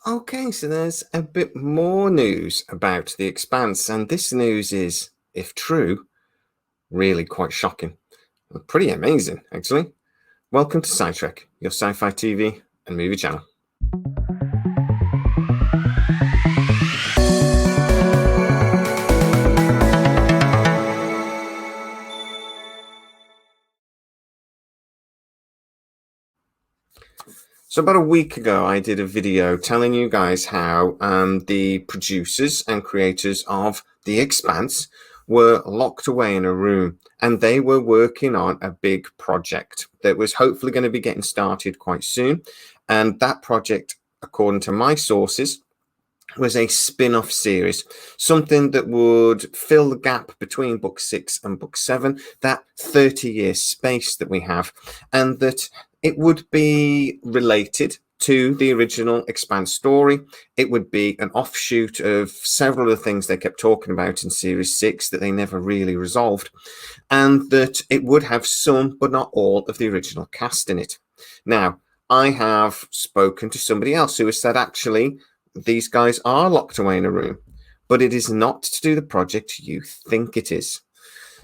Okay, so there's a bit more news about The Expanse, and this news is, if true, really quite shocking. Pretty amazing, actually. Welcome to SciTrek, your sci-fi TV and movie channel. So about a week ago, I did a video telling you guys how the producers and creators of The Expanse were locked away in a room and they were working on a big project that was hopefully going to be getting started quite soon. And that project, according to my sources, was a spin-off series, something that would fill the gap between book 6 and book 7, that 30-year space that we have, and that it would be related to the original Expanse story. It would be an offshoot of several of the things they kept talking about in series 6 that they never really resolved, and that it would have some but not all of the original cast in it. Now, I have spoken to somebody else who has said actually these guys are locked away in a room, but it is not to do the project you think it is.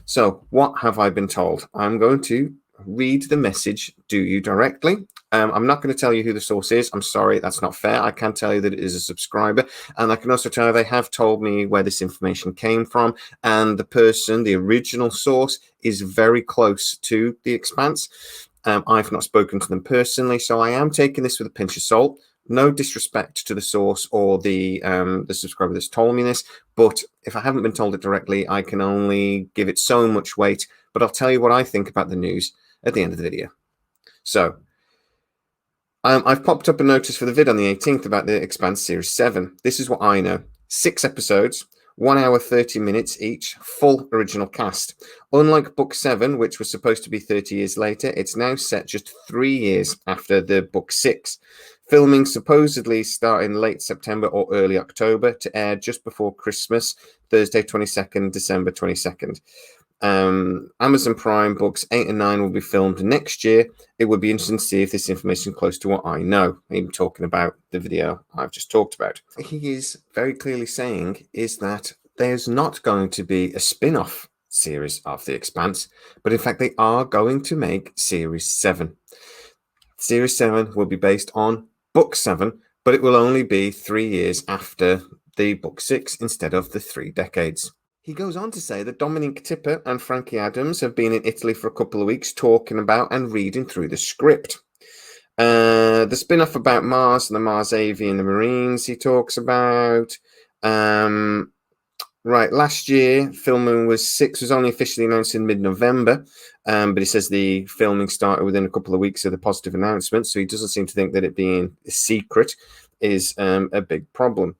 So what have I been told? I'm going to read the message to you directly. I'm not going to tell you who the source is. I'm sorry, that's not fair. I can tell you that it is a subscriber, and I can also tell you they have told me where this information came from, and the person, the original source, is very close to The Expanse. I've not spoken to them personally, so I am taking this with a pinch of salt. No disrespect to the source or the subscriber that's told me this, but if I haven't been told it directly, I can only give it so much weight. But I'll tell you what I think about the news at the end of the video. So I've popped up a notice for the vid on the 18th about the Expanse Series 7. This is what I know. 6 episodes, 1 hour 30 minutes each, full original cast. Unlike book 7, which was supposed to be 30 years later, it's now set just 3 years after the book 6. Filming supposedly starting late September or early October to air just before Christmas, Thursday 22nd, December 22nd. Amazon Prime books 8 and 9 will be filmed next year. It would be interesting to see if this information is close to what I know. I'm talking about the video I've just talked about. He is very clearly saying is that there's not going to be a spin-off series of The Expanse, but in fact they are going to make Series 7. Series 7 will be based on book 7, but it will only be 3 years after the book 6 instead of the 3 decades. He goes on to say that Dominique Tipper and Frankie Adams have been in Italy for a couple of weeks talking about and reading through the script. The spin-off about Mars and the Mars Navy and the Marines he talks about. Right, last year, filming was only officially announced in mid-November, but he says the filming started within a couple of weeks of the positive announcement, so he doesn't seem to think that it being a secret is a big problem.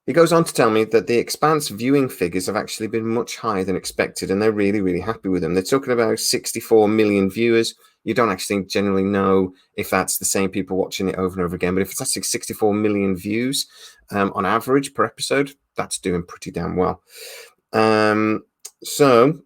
He goes on to tell me that the Expanse viewing figures have actually been much higher than expected, and they're really, really happy with them. They're talking about 64 million viewers. You don't actually generally know if that's the same people watching it over and over again, but if it's actually 64 million views on average per episode, that's doing pretty damn well. So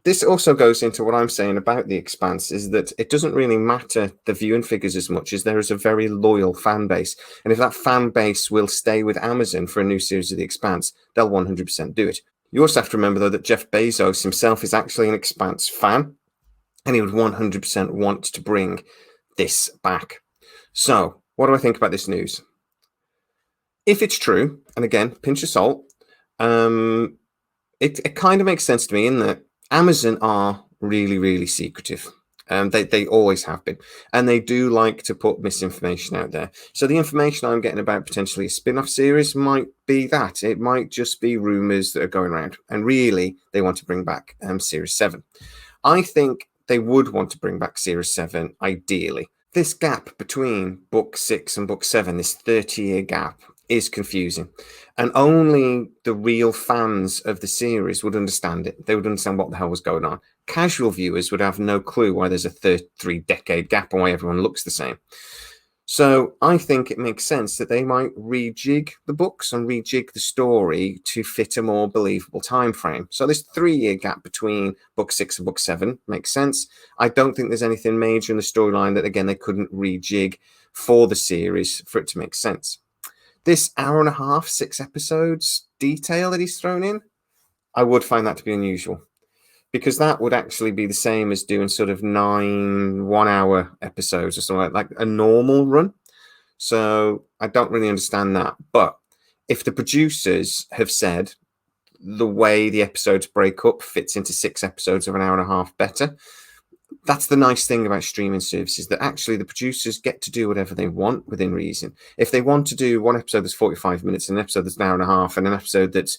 this also goes into what I'm saying about The Expanse, is that it doesn't really matter the viewing figures as much as there is a very loyal fan base. And if that fan base will stay with Amazon for a new series of The Expanse, they'll 100% do it. You also have to remember, though, that Jeff Bezos himself is actually an Expanse fan, and he would 100% want to bring this back. So what do I think about this news? If it's true, and again, pinch of salt, it kind of makes sense to me in that Amazon are really, really secretive. They always have been, and they do like to put misinformation out there. So the information I'm getting about potentially a spin-off series might be that. It might just be rumors that are going around, and really they want to bring back Series 7. I think they would want to bring back Series 7 ideally. This gap between book 6 and book 7, this 30-year gap, is confusing, and only the real fans of the series would understand it. They would understand what the hell was going on. Casual viewers would have no clue why there's a 3-decade gap and why everyone looks the same. So I think it makes sense that they might rejig the books and rejig the story to fit a more believable time frame. So this 3-year gap between book 6 and book 7 makes sense. I don't think there's anything major in the storyline that, again, they couldn't rejig for the series for it to make sense. This hour and a half, 6 episodes detail that he's thrown in, I would find that to be unusual, because that would actually be the same as doing sort of 9 1-hour episodes or something like a normal run. So I don't really understand that. But if the producers have said the way the episodes break up fits into 6 episodes of an hour and a half better, that's the nice thing about streaming services, that actually the producers get to do whatever they want within reason. If they want to do one episode that's 45 minutes, an episode that's an hour and a half, and an episode that's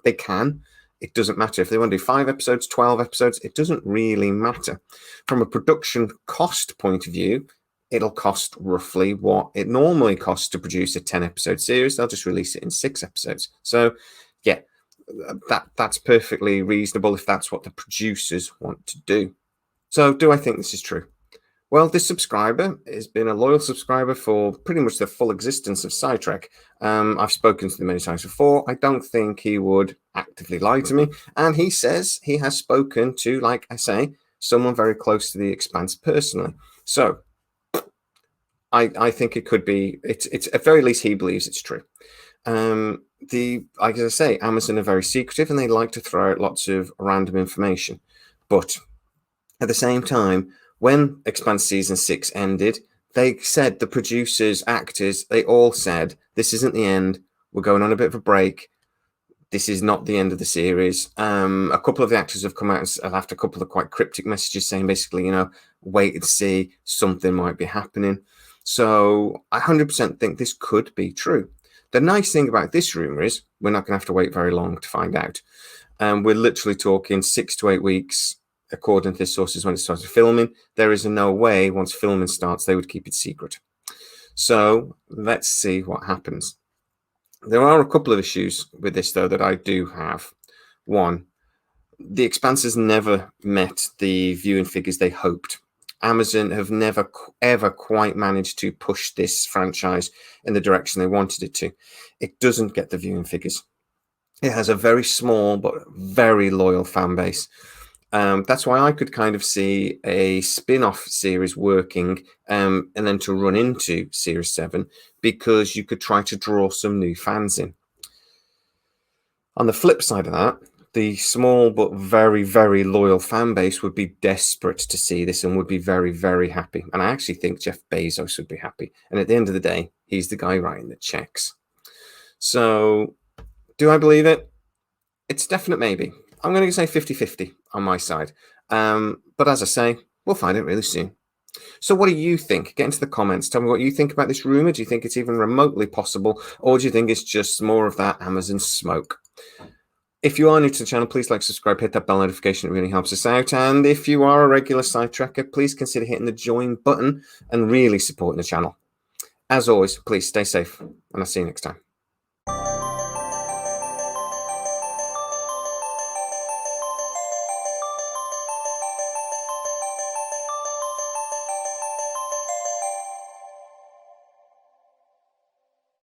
they can. It doesn't matter. If they want to do 5 episodes, 12 episodes, it doesn't really matter. From a production cost point of view, it'll cost roughly what it normally costs to produce a 10-episode series. They'll just release it in 6 episodes. So, yeah, that's perfectly reasonable if that's what the producers want to do. So, do I think this is true? Well, this subscriber has been a loyal subscriber for pretty much the full existence of SciTrek. I've spoken to him many times before. I don't think he would actively lie to me. And he says he has spoken to, like I say, someone very close to the Expanse personally. So I think it could be, it's at very least he believes it's true. Like I say, Amazon are very secretive and they like to throw out lots of random information. But at the same time, when Expanse Season 6 ended, they said, the producers, actors, they all said, this isn't the end. We're going on a bit of a break. This is not the end of the series. A couple of the actors have come out and left a couple of quite cryptic messages saying basically, wait and see, something might be happening. So I 100% think this could be true. The nice thing about this rumor is we're not going to have to wait very long to find out. We're literally talking 6 to 8 weeks, according to this sources, when it started filming. There is no way once filming starts they would keep it secret. So let's see what happens. There are a couple of issues with this, though, that I do have. One, the Expanse has never met the viewing figures they hoped. Amazon have never, ever quite managed to push this franchise in the direction they wanted it to. It doesn't get the viewing figures. It has a very small but very loyal fan base. That's why I could kind of see a spin-off series working and then to run into Series 7, because you could try to draw some new fans in. On the flip side of that, the small but very, very loyal fan base would be desperate to see this and would be very, very happy. And I actually think Jeff Bezos would be happy. And at the end of the day, he's the guy writing the checks. So, do I believe it? It's a definite maybe. I'm going to say 50-50 on my side. But as I say, we'll find it really soon. So what do you think? Get into the comments. Tell me what you think about this rumor. Do you think it's even remotely possible? Or do you think it's just more of that Amazon smoke? If you are new to the channel, please like, subscribe, hit that bell notification. It really helps us out. And if you are a regular SciTrekker, please consider hitting the join button and really supporting the channel. As always, please stay safe, and I'll see you next time.